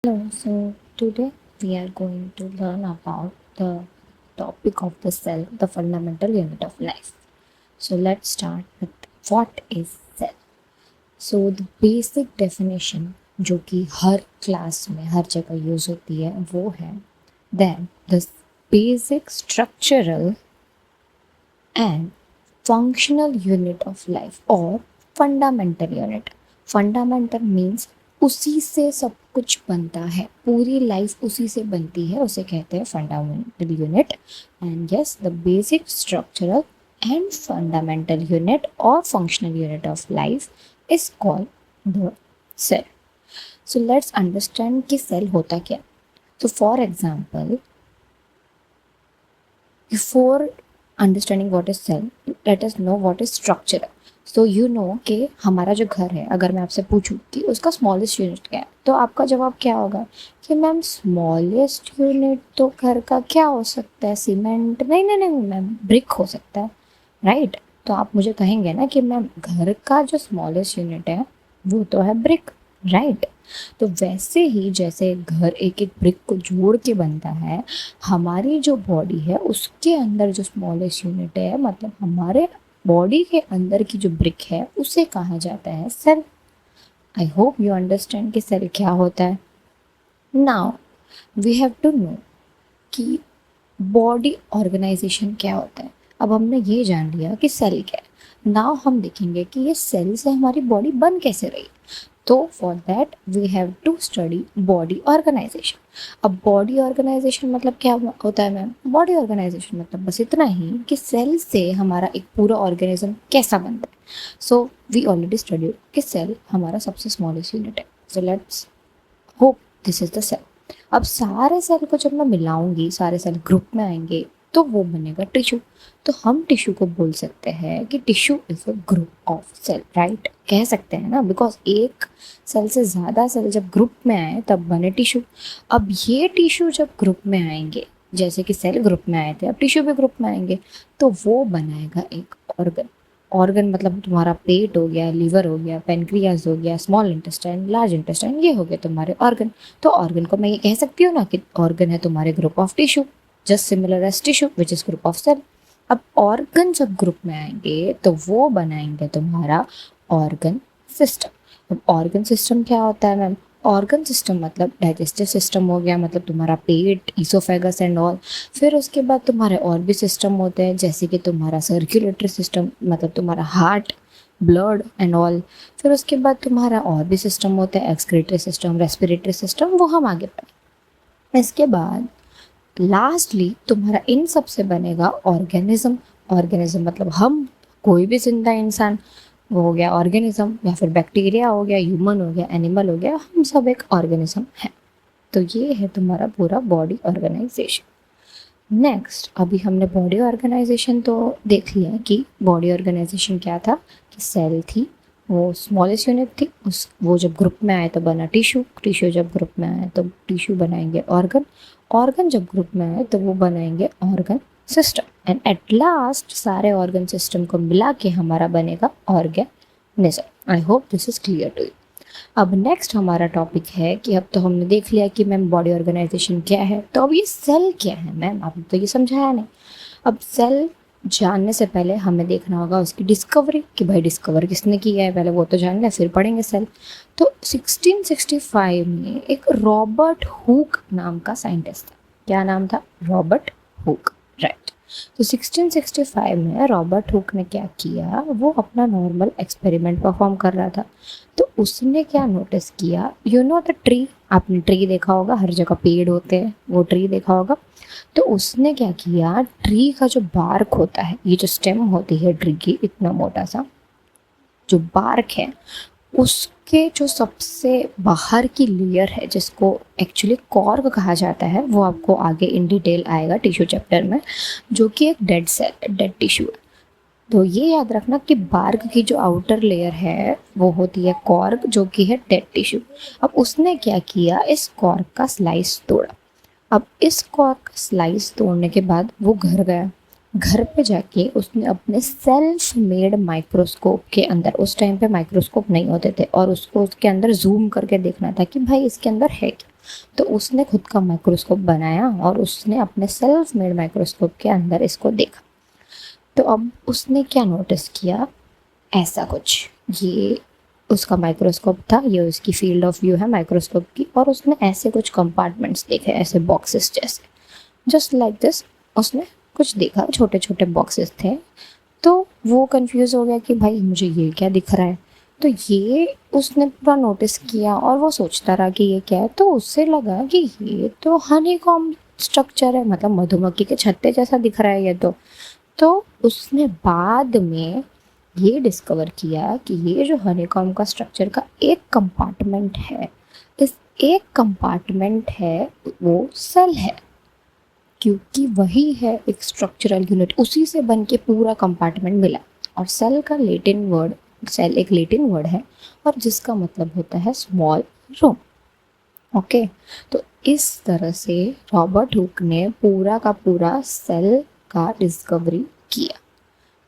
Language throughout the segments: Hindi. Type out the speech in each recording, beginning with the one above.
Hello, so today we are going to learn about the topic of the cell, the fundamental unit of life. So let's start with what is cell. So the basic definition जो कि हर क्लास में हर जगह यूज होती है वो है then the basic structural and functional unit of life or fundamental unit. Fundamental means उसी से सब कुछ बनता है, पूरी लाइफ उसी से बनती है, उसे कहते हैं fundamental unit. And yes, the basic structural and fundamental unit और functional unit of life is called the cell. So let's understand कि सेल होता क्या. So for example, before understanding what is cell, let us know what is structure. So you know कि हमारा जो घर है, अगर मैं आपसे पूछूं कि उसका स्मॉलेस्ट यूनिट क्या है, तो आपका जवाब क्या होगा कि मैम स्मॉलेस्ट यूनिट तो घर का क्या हो सकता है, सीमेंट नहीं नहीं नहीं मैम, ब्रिक हो सकता है, राइट. तो आप मुझे कहेंगे ना कि मैम घर का जो स्मॉलेस्ट यूनिट है वो तो है ब्रिक, राइट. तो वैसे ही जैसे घर एक एक ब्रिक को जोड़ के बनता है, हमारी जो बॉडी है उसके अंदर जो स्मॉलेस्ट यूनिट है, मतलब हमारे बॉडी के अंदर की जो ब्रिक है उसे कहा जाता है cell. I hope you understand कि सेल क्या होता है. Now we have to know कि बॉडी ऑर्गेनाइजेशन क्या होता है. अब हमने ये जान लिया कि सेल क्या है. नाउ हम देखेंगे कि ये सेल से हमारी बॉडी बन कैसे रही. तो for that we have to study body organisation. अब बॉडी ऑर्गेनाइजेशन मतलब क्या होता है मैम. बॉडी ऑर्गेनाइजेशन मतलब बस इतना ही कि सेल से हमारा एक पूरा ऑर्गेनिज्म कैसा बनता है. सो वी ऑलरेडी स्टडी कि सेल हमारा सबसे स्मॉलेस्ट यूनिट है. So let's hope this is the cell. अब सारे सेल को जब मैं मिलाऊंगी, सारे सेल ग्रुप में आएंगे तो वो बनेगा टिश्यू. तो हम टिश्यू को बोल सकते हैं कि tissue is a group of cell, right. कह सकते हैं ना, बिकॉज एक सेल से ज़्यादा सेल जब ग्रुप में आए तब बने टिश्यू. अब ये टिश्यू जब ग्रुप में आएंगे, जैसे कि सेल ग्रुप में आए थे, अब टिश्यू भी ग्रुप में आएंगे, तो वो बनाएगा एक ऑर्गन. ऑर्गन मतलब तुम्हारा पेट हो गया, लीवर हो गया, पेनक्रियाज हो गया, स्मॉल इंटेस्टाइन, लार्ज इंटेस्टाइन, ये हो गए तुम्हारे ऑर्गन. तो ऑर्गन को मैं ये कह सकती हूँ ना कि ऑर्गन है तुम्हारे group of tissue, just similar as tissue which is group of cell. अब ऑर्गन जब ग्रुप में आएंगे तो वो बनाएंगे तुम्हारा ऑर्गन सिस्टम. अब ऑर्गन सिस्टम क्या होता है मैम. ऑर्गन सिस्टम मतलब डाइजेस्टिव सिस्टम हो गया, मतलब तुम्हारा पेट, ईसोफेगस एंड ऑल. फिर उसके बाद तुम्हारे और भी सिस्टम होते हैं, जैसे कि तुम्हारा सर्कुलेटरी सिस्टम, मतलब तुम्हारा हार्ट, ब्लड एंड ऑल. फिर उसके बाद तुम्हारा और भी सिस्टम होता है, एक्सक्रीटरी सिस्टम, रेस्पिरेटरी सिस्टम, वो हम आगे पढ़ें. इसके बाद लास्टली तुम्हारा इन सब से बनेगा ऑर्गेनिज्म. ऑर्गेनिज्म मतलब हम, कोई भी जिंदा इंसान, वो हो गया ऑर्गेनिज्म, या फिर बैक्टीरिया हो गया, ह्यूमन हो गया, एनिमल हो गया, हम सब एक ऑर्गेनिज्म है. तो ये है तुम्हारा पूरा बॉडी ऑर्गेनाइजेशन. नेक्स्ट, अभी हमने बॉडी ऑर्गेनाइजेशन तो देख लिया कि बॉडी ऑर्गेनाइजेशन क्या था, कि सेल थी, वो स्मॉलेस्ट यूनिट थी, उस वो जब ग्रुप में आए तो बना टिश्यू, टिश्यू जब ग्रुप में आए तो टिश्यू बनाएंगे ऑर्गन, ऑर्गन जब ग्रुप में आए तो वो बनाएंगे organ system, and at last सारे ऑर्गन सिस्टम को मिला के हमारा बनेगा organism. I hope this is clear to you. अब नेक्स्ट हमारा टॉपिक है कि अब तो हमने देख लिया कि मैम बॉडी ऑर्गेनाइजेशन क्या है, तो अब ये सेल क्या है मैम, आपने तो ये समझाया नहीं. अब सेल जानने से पहले हमें देखना होगा उसकी डिस्कवरी, कि भाई डिस्कवर किसने किया है, पहले वो तो जान लें फिर पढ़ेंगे सेल. तो 1665 में एक रॉबर्ट हुक नाम का साइंटिस्ट था. क्या नाम था? Robert Hooke, right. तो 1665 में रॉबर्ट हुक ने क्या किया, वो अपना नॉर्मल एक्सपेरिमेंट परफॉर्म कर रहा था. तो उसने क्या नोटिस किया, यू नो द ट्री, आपने ट्री देखा होगा, हर जगह पेड़ होते हैं, वो ट्री देखा होगा. तो उसने क्या किया, ट्री का जो बार्क होता है, ये जो स्टेम होती है ट्री की, इतना मोटा सा जो बार्क है, उसके जो सबसे बाहर की लेयर है, जिसको एक्चुअली कॉर्क कहा जाता है, वो आपको आगे इन डिटेल आएगा टिश्यू चैप्टर में, जो कि एक डेड सेल, डेड टिश्यू है. तो ये याद रखना कि बार्क की जो आउटर लेयर है वो होती है कॉर्क, जो कि है डेड टिश्यू. अब उसने क्या किया, इस कॉर्क का स्लाइस तोड़ा. अब इस कॉर्क स्लाइस तोड़ने के बाद वो घर गया. घर पे जाके उसने अपने सेल्फ मेड माइक्रोस्कोप के अंदर, उस टाइम पे माइक्रोस्कोप नहीं होते थे, और उसको उसके अंदर जूम करके देखना था कि भाई इसके अंदर है क्या. तो उसने खुद का माइक्रोस्कोप बनाया और उसने अपने सेल्फ मेड माइक्रोस्कोप के अंदर इसको देखा। तो अब उसने क्या नोटिस किया, ऐसा कुछ, ये उसका माइक्रोस्कोप था, ये उसकी फील्ड ऑफ व्यू है माइक्रोस्कोप की, और उसने ऐसे कुछ कंपार्टमेंट्स देखे, ऐसे बॉक्सेस जैसे, जस्ट लाइक दिस। उसने कुछ देखा, छोटे छोटे बॉक्सेस थे। तो वो कंफ्यूज हो गया कि भाई मुझे ये क्या दिख रहा है। तो ये उसने पूरा नोटिस किया और वो सोचता रहा कि ये क्या है। तो उससे लगा कि ये तो हनीकॉम्ब स्ट्रक्चर है, मतलब मधुमक्खी के छत्ते जैसा दिख रहा है ये तो उसने बाद में ये डिस्कवर किया कि ये जो हनीकॉम्ब का स्ट्रक्चर का एक कंपार्टमेंट है, इस एक कंपार्टमेंट है वो सेल है, क्योंकि वही है एक स्ट्रक्चरल यूनिट, उसी से बन के पूरा कंपार्टमेंट मिला। और सेल का लेटिन वर्ड, सेल एक लेटिन वर्ड है और जिसका मतलब होता है स्मॉल रूम। ओके, तो इस तरह से रॉबर्ट हुक ने पूरा का पूरा सेल का डिस्कवरी किया।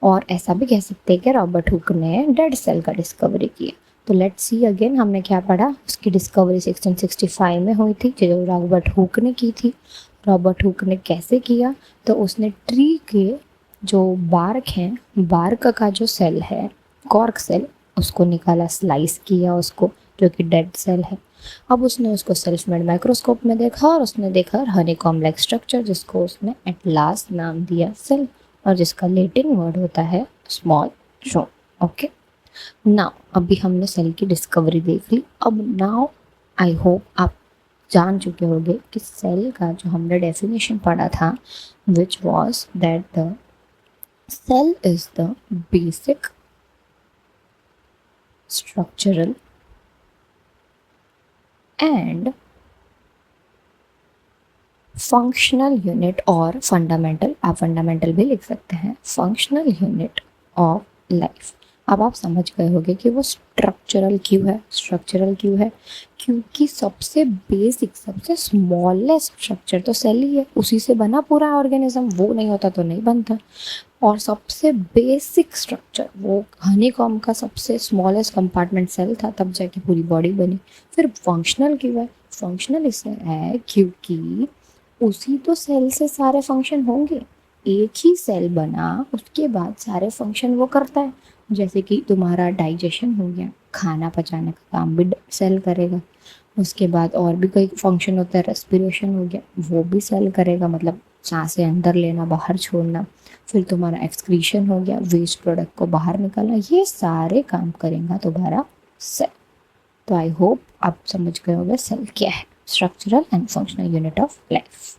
और ऐसा भी कह सकते हैं कि रॉबर्ट हुक ने डेड सेल का डिस्कवरी किया। तो लेट्स सी अगेन, हमने क्या पढ़ा, उसकी डिस्कवरी 1665 में हुई थी, जो रॉबर्ट हुक ने की थी। रॉबर्ट हुक ने कैसे किया, तो उसने ट्री के जो बार्क हैं, बार्क का जो सेल है, कॉर्क सेल, उसको निकाला, स्लाइस किया उसको, जो कि डेड सेल है। अब उसने उसको सेल्फ मेड माइक्रोस्कोप में देखा और उसने देखा हनीकॉम्ब लाइक स्ट्रक्चर, जिसको उसने एट लास्ट नाम दिया सेल, और जिसका लेटिन वर्ड होता है स्मॉल रूम। ओके, नाउ अभी हमने सेल की डिस्कवरी देख ली। अब नाउ आई होप आप जान चुके होंगे कि सेल का जो हमने डेफिनेशन पढ़ा था, which was that the cell is the basic structural and functional unit, और फंडामेंटल, आप फंडामेंटल भी लिख सकते हैं, फंक्शनल यूनिट ऑफ लाइफ। अब आप समझ गए होंगे कि वो स्ट्रक्चरल क्यों है। स्ट्रक्चरल क्यों है, क्योंकि सबसे बेसिक, सबसे स्मॉलेस्ट स्ट्रक्चर तो सेल ही है, उसी से बना पूरा ऑर्गेनिज्म, वो नहीं होता तो नहीं बनता। और सबसे बेसिक स्ट्रक्चर, वो हनीकॉम्ब का सबसे स्मॉलेस्ट कंपार्टमेंट सेल था, तब जाके पूरी बॉडी बनी। फिर फंक्शनल क्यों है, फंक्शनल इसलिए है क्योंकि उसी तो सेल से सारे फंक्शन होंगे। एक ही सेल बना, उसके बाद सारे फंक्शन वो करता है। जैसे कि तुम्हारा डाइजेशन हो गया, खाना पचाने का काम भी सेल करेगा। उसके बाद और भी कोई फंक्शन होता है, रेस्पिरेशन हो गया, वो भी सेल करेगा, मतलब सांसें अंदर लेना बाहर छोड़ना। फिर तुम्हारा एक्सक्रीशन हो गया, वेस्ट प्रोडक्ट को बाहर निकालना, ये सारे काम करेगा तुम्हारा सेल। तो आई होप आप समझ गए होंगे सेल क्या है, structural and functional unit of life.